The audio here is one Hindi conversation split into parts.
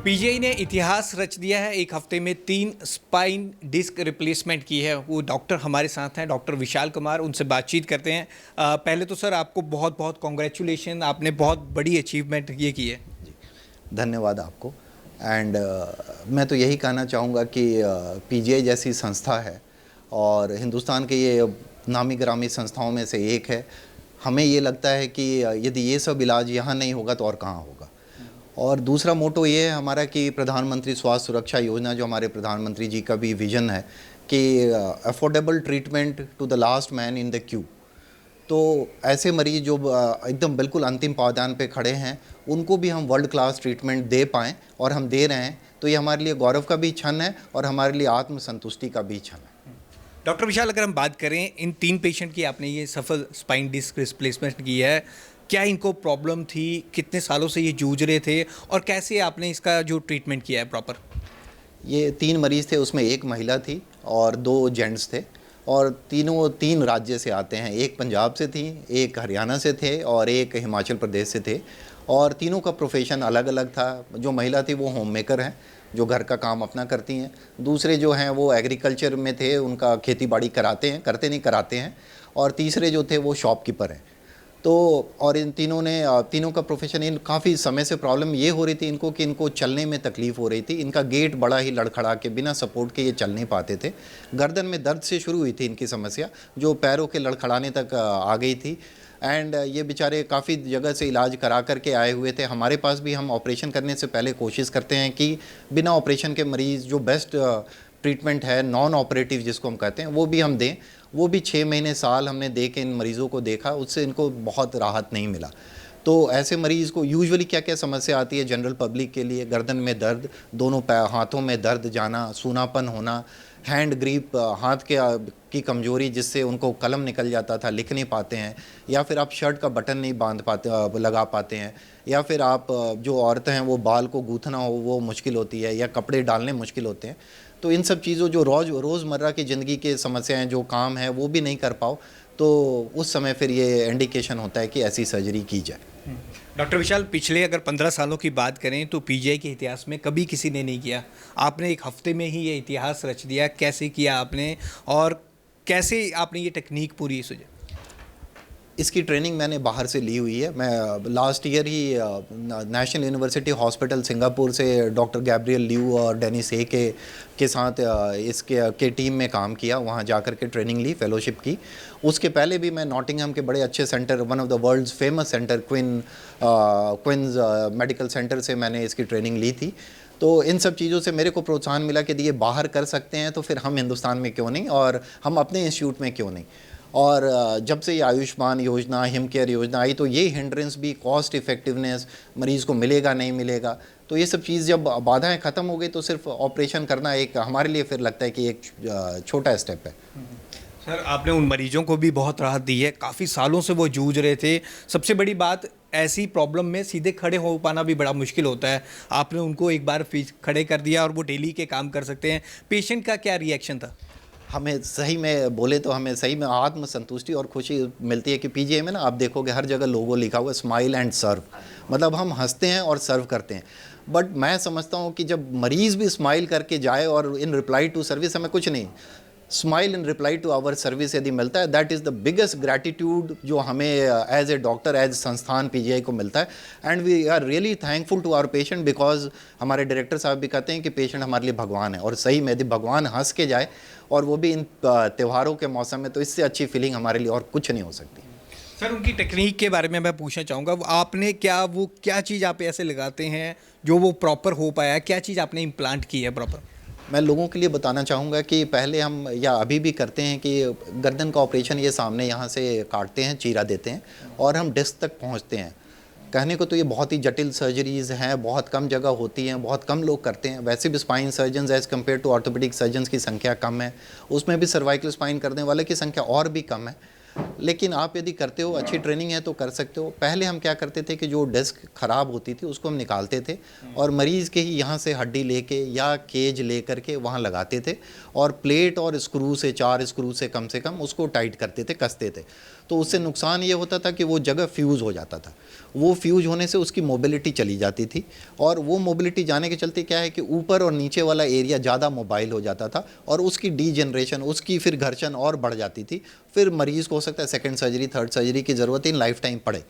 पीजीआई ने इतिहास रच दिया है। एक हफ्ते में 3 स्पाइन डिस्क रिप्लेसमेंट की है। वो डॉक्टर हमारे साथ हैं, डॉक्टर विशाल कुमार। उनसे बातचीत करते हैं। पहले तो सर आपको बहुत बहुत कॉन्ग्रेचुलेशन, आपने बहुत बड़ी अचीवमेंट ये की है। जी, धन्यवाद आपको। एंड मैं तो यही कहना चाहूँगा कि पीजीआई जैसी संस्था है और हिंदुस्तान के ये नामी गिरामी संस्थाओं में से एक है। हमें ये लगता है कि यदि ये सब इलाज यहाँ नहीं होगा तो और कहाँ होगा। और दूसरा मोटो ये है हमारा कि प्रधानमंत्री स्वास्थ्य सुरक्षा योजना, जो हमारे प्रधानमंत्री जी का भी विज़न है कि affordable treatment to the last man in the queue. तो ऐसे मरीज़ जो एकदम बिल्कुल अंतिम पायदान पे खड़े हैं, उनको भी हम वर्ल्ड क्लास ट्रीटमेंट दे पाएँ और हम दे रहे हैं, तो ये हमारे लिए गौरव का भी क्षण है और हमारे लिए आत्मसंतुष्टि का भी क्षण है। डॉक्टर विशाल, अगर हम बात करें इन 3 पेशेंट की, आपने ये सफल स्पाइन डिस्क रिप्लेसमेंट की है। क्या इनको प्रॉब्लम थी, कितने सालों से ये जूझ रहे थे और कैसे आपने इसका जो ट्रीटमेंट किया है प्रॉपर? ये 3 मरीज़ थे, उसमें 1 महिला थी और 2 जेंट्स थे और तीनों 3 राज्य से आते हैं। एक पंजाब से थी, एक हरियाणा से थे और एक हिमाचल प्रदेश से थे और तीनों का प्रोफेशन अलग अलग था। जो महिला थी वो होम मेकर हैं, जो घर का काम अपना करती हैं। दूसरे जो हैं वो एग्रीकल्चर में थे, उनका खेती बाड़ी कराते हैं, करते नहीं कराते हैं। और तीसरे जो थे वो शॉपकीपर हैं। तो और इन तीनों ने तीनों का प्रोफेशन, इन काफ़ी समय से प्रॉब्लम ये हो रही थी इनको कि इनको चलने में तकलीफ़ हो रही थी। इनका गेट बड़ा ही लड़खड़ा के बिना सपोर्ट के ये चल नहीं पाते थे। गर्दन में दर्द से शुरू हुई थी इनकी समस्या, जो पैरों के लड़खड़ाने तक आ गई थी। एंड ये बेचारे काफ़ी जगह से इलाज करा करके आए हुए थे। हमारे पास भी हम ऑपरेशन करने से पहले कोशिश करते हैं कि बिना ऑपरेशन के मरीज़ जो बेस्ट ट्रीटमेंट है, नॉन ऑपरेटिव जिसको हम कहते हैं, वो भी हम दें। वो भी 6 महीने साल हमने दे के इन मरीज़ों को देखा, उससे इनको बहुत राहत नहीं मिला। तो ऐसे मरीज़ को यूजुअली क्या-क्या समस्या आती है जनरल पब्लिक के लिए? गर्दन में दर्द, दोनों हाथों में दर्द जाना, सूनापन होना, हैंड ग्रिप, हाथ के की कमज़ोरी जिससे उनको कलम निकल जाता था, लिख नहीं पाते हैं, या फिर आप शर्ट का बटन नहीं बांध पाते, लगा पाते हैं, या फिर आप जो औरतें हैं वो बाल को गूँथना हो वो मुश्किल होती है, या कपड़े डालने मुश्किल होते हैं। तो इन सब चीज़ों जो रोज़मर्रा की ज़िंदगी के समस्याएं, जो काम है वो भी नहीं कर पाओ, तो उस समय फिर ये इंडिकेशन होता है कि ऐसी सर्जरी की जाए। डॉक्टर विशाल, पिछले अगर 15 सालों की बात करें तो पीजीआई के इतिहास में कभी किसी ने नहीं किया। आपने एक हफ्ते में ही ये इतिहास रच दिया। कैसे किया आपने और कैसे आपने ये टेक्निक पूरी सुझी? इसकी ट्रेनिंग मैंने बाहर से ली हुई है। मैं लास्ट ईयर ही नेशनल यूनिवर्सिटी हॉस्पिटल सिंगापुर से डॉक्टर गैब्रियल लिू और डेनिस हे के साथ इसके टीम में काम किया, वहाँ जाकर के ट्रेनिंग ली, फेलोशिप की। उसके पहले भी मैं नॉटिंघम के बड़े अच्छे centre, one of the world's famous centre Queen's medical centre से मैंने इसकी ट्रेनिंग ली थी। तो इन सब चीज़ों से मेरे को प्रोत्साहन मिला कि ये बाहर कर सकते हैं तो फिर हम हिंदुस्तान में क्यों नहीं, और हम अपने इंस्टीट्यूट में क्यों नहीं। और जब से ये आयुष्मान योजना, हिम केयर योजना आई, तो ये हिंड्रेंस भी, कॉस्ट इफ़ेक्टिवनेस, मरीज़ को मिलेगा नहीं मिलेगा, तो ये सब चीज़ जब बाधाएं ख़त्म हो गई तो सिर्फ ऑपरेशन करना एक हमारे लिए फिर लगता है कि एक छोटा स्टेप है। सर, आपने उन मरीजों को भी बहुत राहत दी है। काफ़ी सालों से वो जूझ रहे थे। सबसे बड़ी बात, ऐसी प्रॉब्लम में सीधे खड़े हो पाना भी बड़ा मुश्किल होता है। आपने उनको एक बार खड़े कर दिया और वो डेली के काम कर सकते हैं। पेशेंट का क्या रिएक्शन था? हमें सही में बोले तो हमें सही में आत्मसंतुष्टि और खुशी मिलती है कि पीजीआई में ना आप देखोगे हर जगह लोगो लिखा हुआ है, स्माइल एंड सर्व। मतलब हम हंसते हैं और सर्व करते हैं। बट मैं समझता हूँ कि जब मरीज़ भी स्माइल करके जाए और इन रिप्लाई टू सर्विस, हमें कुछ नहीं, smile in reply to our service यदि मिलता है, that is the biggest gratitude जो हमें एज ए डॉक्टर, एज संस्थान पीजीआई को मिलता है। And we are really thankful to our patient, because हमारे डायरेक्टर साहब भी कहते हैं कि पेशेंट हमारे लिए भगवान है। और सही में यदि भगवान हंस के जाए और वो भी इन त्योहारों के मौसम में, तो इससे अच्छी फीलिंग हमारे लिए और कुछ नहीं हो सकती। सर, उनकी टेक्निक के बारे में मैं पूछना चाहूँगा। आपने क्या चीज़ आप ऐसे लगाते हैं जो वो प्रॉपर हो पाया? क्या चीज़ आपने इम्प्लांट की है प्रॉपर? मैं लोगों के लिए बताना चाहूँगा कि पहले हम, या अभी भी करते हैं, कि गर्दन का ऑपरेशन ये सामने यहाँ से काटते हैं, चीरा देते हैं और हम डिस्क तक पहुँचते हैं। कहने को तो ये बहुत ही जटिल सर्जरीज़ हैं, बहुत कम जगह होती हैं, बहुत कम लोग करते हैं। वैसे भी spine surgeons as compare to orthopaedic surgeons की संख्या कम है, उसमें भी सर्वाइकल स्पाइन करने वाले की संख्या और भी कम है। लेकिन आप यदि करते हो, अच्छी ट्रेनिंग है तो कर सकते हो। पहले हम क्या करते थे कि जो डिस्क ख़राब होती थी उसको हम निकालते थे और मरीज़ के ही यहाँ से हड्डी लेके या केज ले करके वहाँ लगाते थे और प्लेट और स्क्रू से, 4 स्क्रू से कम उसको टाइट करते थे, कसते थे। तो उससे नुकसान ये होता था कि वो जगह फ्यूज़ हो जाता था, वो फ्यूज होने से उसकी मोबिलिटी चली जाती थी, और वो मोबिलिटी जाने के चलते क्या है कि ऊपर और नीचे वाला एरिया ज़्यादा मोबाइल हो जाता था, और उसकी डीजनरेशन, उसकी फिर घर्षण और बढ़ जाती थी। फिर मरीज़ को हो सकता है सेकंड सर्जरी, थर्ड सर्जरी की ज़रूरत इन लाइफ टाइम पड़े।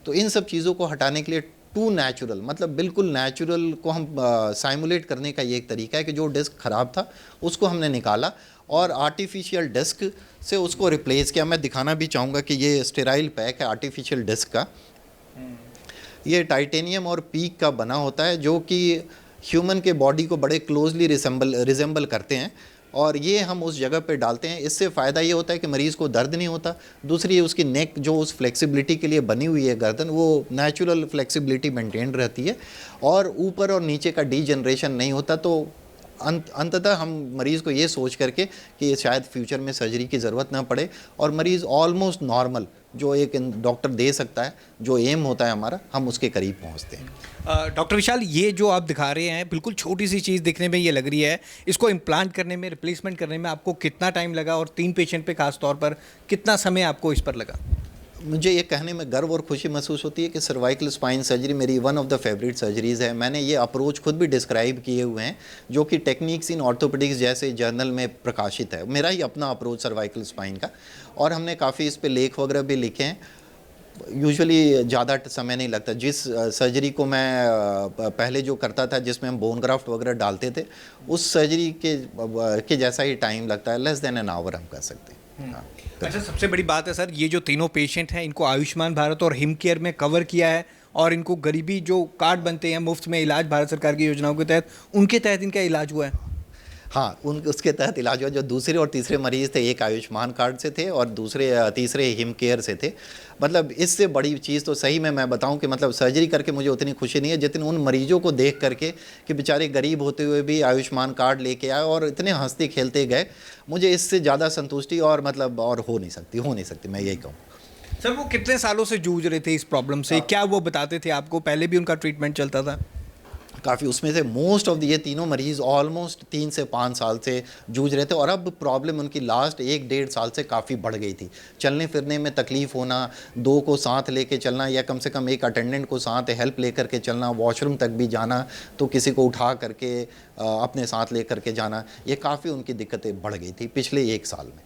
तो इन सब चीज़ों को हटाने के लिए टू नेचुरल, मतलब बिल्कुल नेचुरल को हम साइमुलेट करने का ये एक तरीका है कि जो डिस्क ख़राब था उसको हमने निकाला और आर्टिफिशियल डिस्क से उसको रिप्लेस किया। मैं दिखाना भी चाहूँगा कि ये स्टेराइल पैक है आर्टिफिशियल डिस्क का। ये टाइटेनियम और पीक का बना होता है, जो कि ह्यूमन के बॉडी को बड़े क्लोजली रिजेंबल करते हैं, और ये हम उस जगह पे डालते हैं। इससे फ़ायदा ये होता है कि मरीज़ को दर्द नहीं होता। दूसरी, उसकी नेक जो उस फ्लेक्सिबिलिटी के लिए बनी हुई है गर्दन, वो नेचुरल फ्लेक्सिबिलिटी मेंटेन रहती है, और ऊपर और नीचे का डीजनरेशन नहीं होता। तो अंततः हम मरीज़ को ये सोच करके कि शायद फ्यूचर में सर्जरी की ज़रूरत ना पड़े, और मरीज़ ऑलमोस्ट नॉर्मल जो एक डॉक्टर दे सकता है, जो एम होता है हमारा, हम उसके करीब पहुंचते हैं। डॉक्टर विशाल, ये जो आप दिखा रहे हैं बिल्कुल छोटी सी चीज़ दिखने में ये लग रही है, इसको इम्प्लांट करने में, रिप्लेसमेंट करने में आपको कितना टाइम लगा, और 3 पेशेंट पे खास तौर पर कितना समय आपको इस पर लगा? मुझे ये कहने में गर्व और खुशी महसूस होती है कि सर्वाइकल स्पाइन सर्जरी मेरी one of the favourite surgeries है। मैंने ये अप्रोच खुद भी डिस्क्राइब किए हुए हैं, जो कि टेक्निक्स इन ऑर्थोपेडिक्स जैसे जर्नल में प्रकाशित है। मेरा ही अपना अप्रोच सर्वाइकल स्पाइन का, और हमने काफ़ी इस पे लेख वगैरह भी लिखे हैं। यूजुअली ज़्यादा समय नहीं लगता। जिस सर्जरी को मैं पहले जो करता था, जिसमें हम बोन ग्राफ्ट वगैरह डालते थे, उस सर्जरी के जैसा ही टाइम लगता है, लेस देन एन आवर हम कर सकते हैं। हाँ। अच्छा, सबसे बड़ी बात है सर, ये जो तीनों पेशेंट हैं इनको आयुष्मान भारत और हिम केयर में कवर किया है, और इनको गरीबी जो कार्ड बनते हैं मुफ्त में इलाज भारत सरकार की योजनाओं के तहत, उनके तहत इनका इलाज हुआ है। हाँ, उसके तहत इलाज हुआ। जो दूसरे और तीसरे मरीज़ थे, एक आयुष्मान कार्ड से थे और तीसरे हिम केयर से थे। मतलब इससे बड़ी चीज़ तो सही में मैं बताऊं कि मतलब सर्जरी करके मुझे उतनी खुशी नहीं है जितनी उन मरीजों को देख करके कि बेचारे गरीब होते हुए भी आयुष्मान कार्ड लेके आए और इतने हंसते खेलते गए। मुझे इससे ज़्यादा संतुष्टि और मतलब और हो नहीं सकती, मैं यही कहूँ। सर, वो कितने सालों से जूझ रहे थे इस प्रॉब्लम से? क्या वो बताते थे आपको? पहले भी उनका ट्रीटमेंट चलता था? काफ़ी, उसमें से मोस्ट ऑफ ये तीनों मरीज़ ऑलमोस्ट 3 से 5 साल से जूझ रहे थे, और अब प्रॉब्लम उनकी लास्ट 1-1.5 साल से काफ़ी बढ़ गई थी। चलने फिरने में तकलीफ़ होना, 2 को साथ लेके चलना, या कम से कम एक अटेंडेंट को साथ हेल्प लेकर के चलना, वॉशरूम तक भी जाना तो किसी को उठा करके अपने साथ ले करके जाना, ये काफ़ी उनकी दिक्कतें बढ़ गई थी पिछले 1 साल में।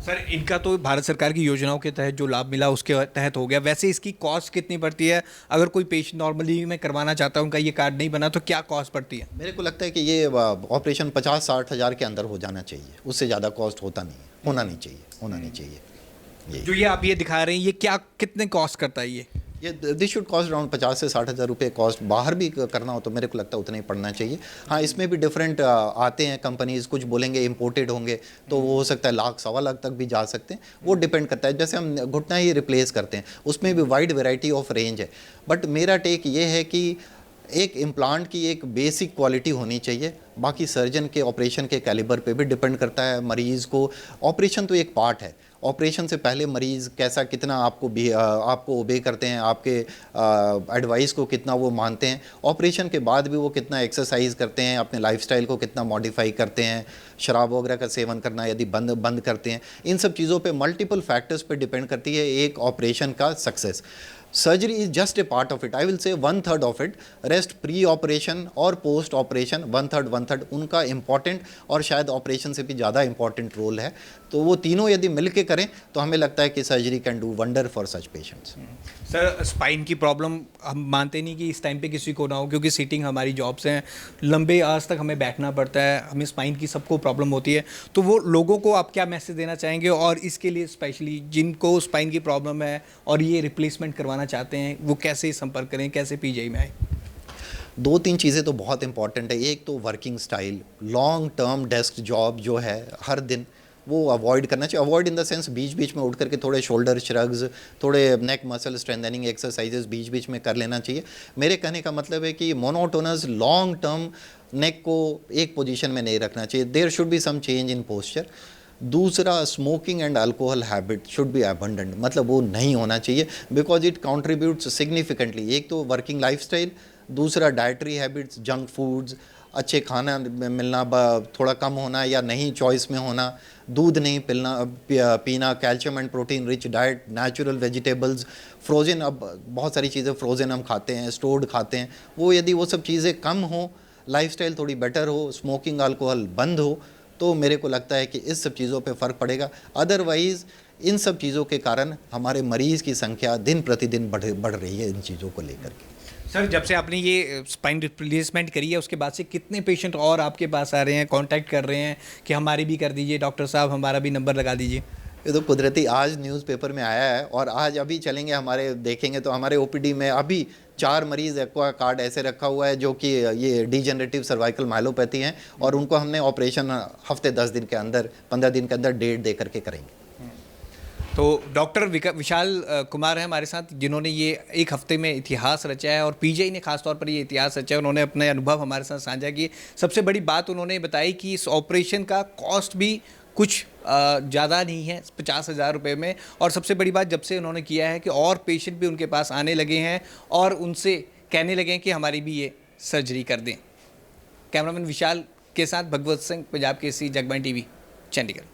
सर, इनका तो भारत सरकार की योजनाओं के तहत जो लाभ मिला उसके तहत हो गया। वैसे इसकी कॉस्ट कितनी पड़ती है? अगर कोई पेशेंट नॉर्मली में करवाना चाहता है, उनका ये कार्ड नहीं बना, तो क्या कॉस्ट पड़ती है? मेरे को लगता है कि ये ऑपरेशन 50-60 हज़ार के अंदर हो जाना चाहिए, उससे ज़्यादा कॉस्ट होना नहीं चाहिए। जो ये आप ये दिखा रहे हैं, ये क्या कितने कॉस्ट करता है ये? दिस शुड कॉस्ट अराउंड 50 से 60 हज़ार रुपये कॉस्ट। बाहर भी करना हो तो मेरे को लगता है उतना ही पड़ना चाहिए। हाँ, इसमें भी डिफरेंट आते हैं कंपनीज़, कुछ बोलेंगे इम्पोर्टेड होंगे तो वो हो सकता है लाख, 1.25 लाख तक भी जा सकते हैं। वो डिपेंड करता है। जैसे हम घुटना ही रिप्लेस करते हैं, उसमें भी वाइड वेराइटी ऑफ रेंज है। बट मेरा टेक ये है कि एक इम्प्लांट की एक बेसिक क्वालिटी होनी चाहिए। बाकी सर्जन के ऑपरेशन के कैलिबर पे भी डिपेंड करता है। मरीज़ को ऑपरेशन तो एक पार्ट है, ऑपरेशन से पहले मरीज़ कैसा, कितना आपको ओबे करते हैं, आपके एडवाइस को कितना वो मानते हैं, ऑपरेशन के बाद भी वो कितना एक्सरसाइज करते हैं, अपने लाइफस्टाइल को कितना मॉडिफाई करते हैं, शराब वगैरह का सेवन करना यदि बंद करते हैं, इन सब चीज़ों पे मल्टीपल फैक्टर्स पे डिपेंड करती है एक ऑपरेशन का success. Surgery is just a part of it, I will say 1/3 of it. Rest pre operation और पोस्ट ऑपरेशन 1/3 उनका इंपॉर्टेंट और शायद ऑपरेशन से भी ज़्यादा इंपॉर्टेंट रोल है। तो वो तीनों यदि मिल के करें तो हमें लगता है कि surgery can do wonder for such patients. Sir, spine की प्रॉब्लम हम मानते नहीं कि इस टाइम पे किसी को ना हो, क्योंकि सीटिंग हमारी जॉब्स हैं, लंबे आज तक हमें बैठना पड़ता है, हमें स्पाइन की सबको प्रॉब्लम होती है। तो वो लोगों को आप क्या मैसेज देना चाहेंगे, और इसके लिए स्पेशली जिनको स्पाइन की प्रॉब्लम है और ये रिप्लेसमेंट करवाना चाहते हैं, वो कैसे संपर्क करें, कैसे पीजीआई में आए? 2-3 चीज़ें तो बहुत इंपॉर्टेंट है। एक तो working style, long term desk job जो है हर दिन, वो अवॉइड करना चाहिए। अवॉइड इन द सेंस बीच बीच में उठ करके थोड़े शोल्डर श्रग्स, थोड़े नेक मसल स्ट्रेंथनिंग एक्सरसाइजेस बीच बीच में कर लेना चाहिए। मेरे कहने का मतलब है कि मोनोटोनस लॉन्ग टर्म नेक को एक पोजीशन में नहीं रखना चाहिए। There should be some change in posture. दूसरा, smoking and alcohol habit should be abundant, मतलब वो नहीं होना चाहिए, बिकॉज इट कॉन्ट्रीब्यूट्स सिग्निफिकेंटली। एक तो वर्किंग लाइफस्टाइल, दूसरा डाइटरी हैबिट्स, जंक फूड्स, अच्छे खाना मिलना थोड़ा कम होना या नहीं चॉइस में होना, दूध नहीं पीना, calcium and protein rich diet, natural vegetables, frozen, अब बहुत सारी चीज़ें फ्रोज़न हम खाते हैं, स्टोर्ड खाते हैं, वो यदि वो सब चीज़ें कम हो, लाइफस्टाइल थोड़ी बेटर हो, स्मोकिंग अल्कोहल बंद हो, तो मेरे को लगता है कि इस सब चीज़ों पे फ़र्क पड़ेगा। अदरवाइज़ इन सब चीज़ों के कारण हमारे मरीज़ की संख्या दिन प्रतिदिन बढ़ रही है इन चीज़ों को लेकर के। सर, जब से आपने ये स्पाइन रिप्लेसमेंट करी है उसके बाद से कितने पेशेंट और आपके पास आ रहे हैं, कांटेक्ट कर रहे हैं कि हमारी भी कर दीजिए डॉक्टर साहब, हमारा भी नंबर लगा दीजिए? ये तो कुदरती आज न्यूज़पेपर में आया है, और आज अभी चलेंगे हमारे, देखेंगे तो हमारे ओपीडी में अभी 4 मरीज़ एक्वा कार्ड ऐसे रखा हुआ है जो कि ये डिजेनरेटिव सर्वाइकल माइलोपैथी हैं, और उनको हमने ऑपरेशन हफ्ते 10 दिन के अंदर, 15 दिन के अंदर डेट दे करके करेंगे। तो डॉक्टर विशाल कुमार हैं हमारे साथ, जिन्होंने ये एक हफ्ते में इतिहास रचा है, और पीजीआई ने खास तौर पर ये इतिहास रचा है। उन्होंने अपने अनुभव हमारे साथ साझा किए। सबसे बड़ी बात उन्होंने बताई कि इस ऑपरेशन का कॉस्ट भी कुछ ज़्यादा नहीं है, 50,000 रुपये में। और सबसे बड़ी बात जब से उन्होंने किया है कि और पेशेंट भी उनके पास आने लगे हैं और उनसे कहने लगे हैं कि हमारी भी ये सर्जरी कर दें। कैमरामैन विशाल के साथ भगवत सिंह, पंजाब केसरी, जगबानी टीवी, चंडीगढ़।